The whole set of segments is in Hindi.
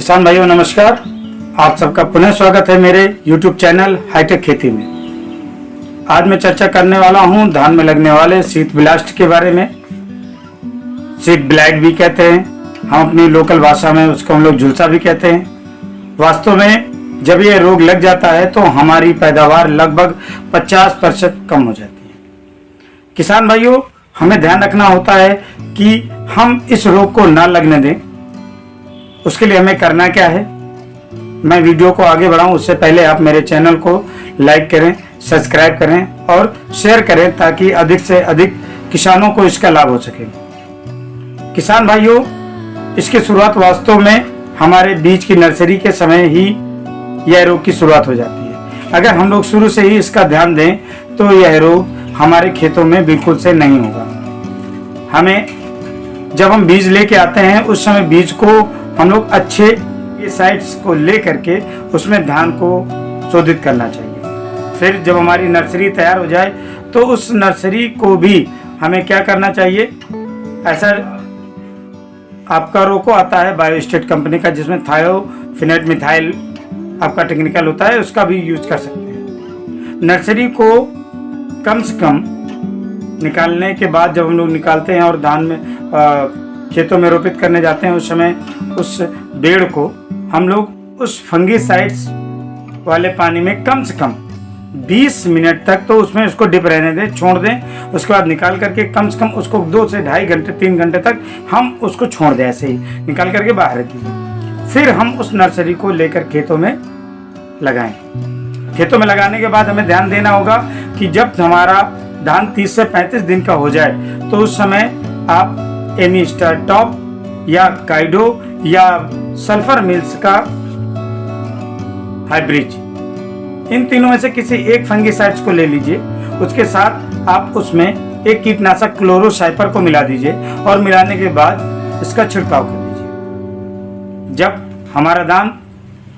किसान भाइयों नमस्कार। आप सबका पुनः स्वागत है मेरे YouTube चैनल हाईटेक खेती में। आज मैं चर्चा करने वाला हूं धान में लगने वाले शीत ब्लास्ट के बारे में। शीत ब्लाइट भी कहते हैं, हम अपनी लोकल भाषा में उसको हम लोग झुलसा भी कहते हैं। वास्तव में जब ये रोग लग जाता है तो हमारी पैदावार लगभग 50% कम हो जाती है। किसान भाइयों, हमें ध्यान रखना होता है कि हम इस रोग को ना लगने दें। उसके लिए हमें करना क्या है, मैं वीडियो को आगे बढ़ाऊं उससे पहले आप मेरे चैनल को लाइक करें, सब्सक्राइब करें और शेयर करें ताकि अधिक से अधिक किसानों को इसका लाभ हो सके। किसान भाइयों, इसकी शुरुआत वास्तव में हमारे बीज की नर्सरी के समय ही यह रोग की शुरुआत हो जाती है। अगर हम लोग शुरू से ही इसका ध्यान दें तो यह रोग हमारे खेतों में बिल्कुल से नहीं होगा। हमें जब हम बीज लेके आते हैं उस समय बीज को हम लोग अच्छे ये साइट्स को ले करके उसमें धान को शोधित करना चाहिए। फिर जब हमारी नर्सरी तैयार हो जाए तो उस नर्सरी को भी हमें क्या करना चाहिए, ऐसा आपका रोको आता है बायोस्टेट कंपनी का जिसमें थायोफिनेट मिथाइल आपका टेक्निकल होता है, उसका भी यूज कर सकते हैं। नर्सरी को कम से कम निकालने के बाद जब हम लोग निकालते हैं और धान में खेतों में रोपित करने जाते हैं उस समय उस बेड़ को हम लोग उस फंगीसाइड्स वाले पानी में कम से कम 20 मिनट तक तो उसमें उसको डिप रहने दें, छोड़ दें। उसके बाद निकाल करके कम से कम उसको 2 से 2.5 घंटे 3 घंटे तक हम उसको छोड़ दें, ऐसे ही निकाल करके बाहर रख दीजिए। फिर हम उस नर्सरी को लेकर खेतों में लगाएं। खेतों में लगाने के बाद हमें ध्यान देना होगा कि जब हमारा धान 30 से 35 दिन का हो जाए तो उस समय आप एमिस्टर टॉप या काइडो या सल्फर मिल्स का हाइब्रिड, इन तीनों में से किसी एक फंगीसाइड्स को ले लीजिए। उसके साथ आप उसमें एक कीटनाशक क्लोरोसाइपर को मिला दीजिए और मिलाने के बाद इसका छिड़काव कर दीजिए। जब हमारा धान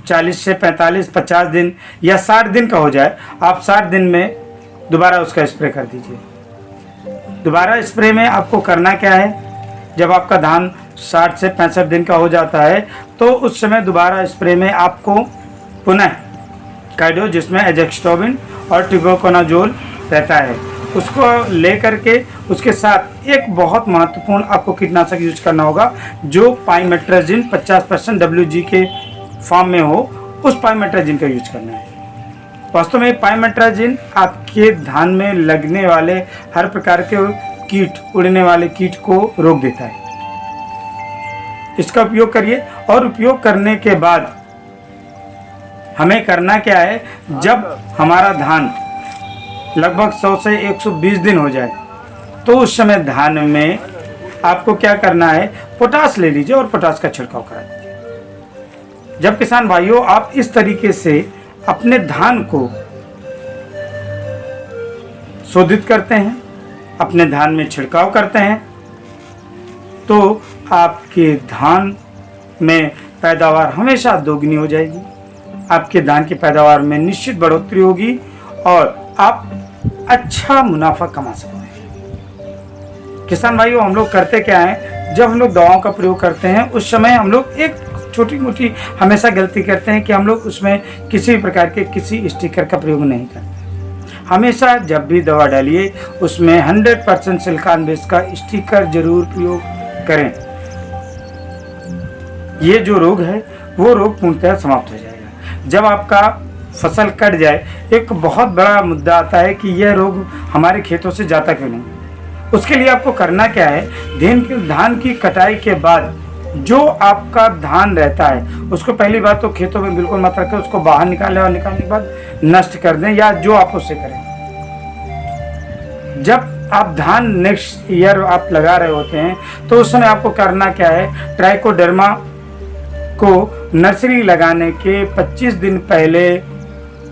40 से 45 50 दिन या 60 दिन का हो जाए, आप 60 दिन में दोबारा उसका स्प्रे कर दीजिए। दोबारा स्प्रे में आपको करना क्या है, जब आपका धान 60 से 65 दिन का हो जाता है तो उस समय दोबारा स्प्रे में आपको पुनः काइडो जिसमें एजेक्स्टोबिन और टिबोकोनाजोल रहता है उसको ले करके उसके साथ एक बहुत महत्वपूर्ण आपको कीटनाशक यूज करना होगा जो पाइमेट्राजिन 50% WG के फॉर्म में हो, उस पाइमेट्राजिन का यूज करना है। वास्तव में पाइमेट्राजिन आपके धान में लगने वाले हर प्रकार के कीट, उड़ने वाले कीट को रोक देता है। इसका उपयोग करिए और उपयोग करने के बाद हमें करना क्या है, जब हमारा धान लगभग 100 से 120 दिन हो जाए तो उस समय धान में आपको क्या करना है, पोटाश ले लीजिए और पोटाश का छिड़काव करा दीजिए। जब किसान भाइयों आप इस तरीके से अपने धान को शोधित करते हैं, अपने धान में छिड़काव करते हैं तो आपके धान में पैदावार हमेशा दोगुनी हो जाएगी। आपके धान की पैदावार में निश्चित बढ़ोतरी होगी और आप अच्छा मुनाफा कमा सकते हैं। किसान भाइयों, हम लोग करते क्या है, जब हम लोग दवाओं का प्रयोग करते हैं उस समय हम लोग एक छोटी मोटी हमेशा गलती करते हैं कि हम लोग उसमें किसी प्रकार के किसी स्टिकर का प्रयोग नहीं करते। हमेशा जब भी दवा डालिए उसमें 100% सिलिकॉन बेस का स्टिकर जरूर प्रयोग करें। ये जो रोग है वो रोग पूर्णतः समाप्त हो जाएगा। जब आपका फसल कट जाए, एक बहुत बड़ा मुद्दा आता है कि यह रोग हमारे खेतों से जाता क्यों नहीं। उसके लिए आपको करना क्या है, धान की कटाई के बाद जो आपका धान रहता है उसको पहली बात तो खेतों में बिल्कुल मत रखें, उसको बाहर निकालें और निकालने के बाद नष्ट कर दें या जो आप उससे करें। जब आप धान नेक्स्ट ईयर आप लगा रहे होते हैं तो उस समय आपको करना क्या है, ट्राइकोडर्मा को नर्सरी लगाने के 25 दिन पहले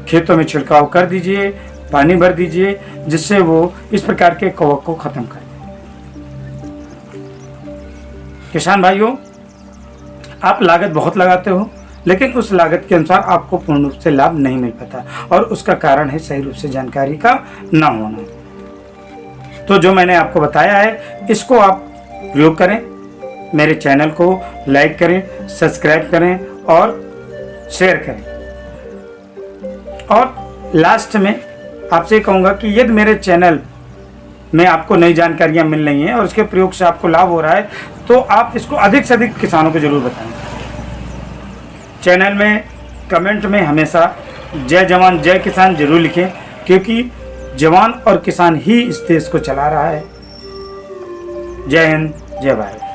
खेतों में छिड़काव कर दीजिए, पानी भर दीजिए जिससे वो इस प्रकार के कवक को खत्म कर दे। किसान भाइयों, आप लागत बहुत लगाते हो लेकिन उस लागत के अनुसार आपको पूर्ण रूप से लाभ नहीं मिल पाता और उसका कारण है सही रूप से जानकारी का ना होना। तो जो मैंने आपको बताया है इसको आप प्रयोग करें, मेरे चैनल को लाइक करें, सब्सक्राइब करें और शेयर करें। और लास्ट में आपसे कहूँगा कि यदि मेरे चैनल में आपको नई जानकारियाँ मिल रही हैं और इसके प्रयोग से आपको लाभ हो रहा है तो आप इसको अधिक से अधिक किसानों को ज़रूर बताएं। चैनल में कमेंट में हमेशा जय जवान जय किसान जरूर लिखें, क्योंकि जवान और किसान ही इस देश को चला रहा है। जय हिंद, जय भारत।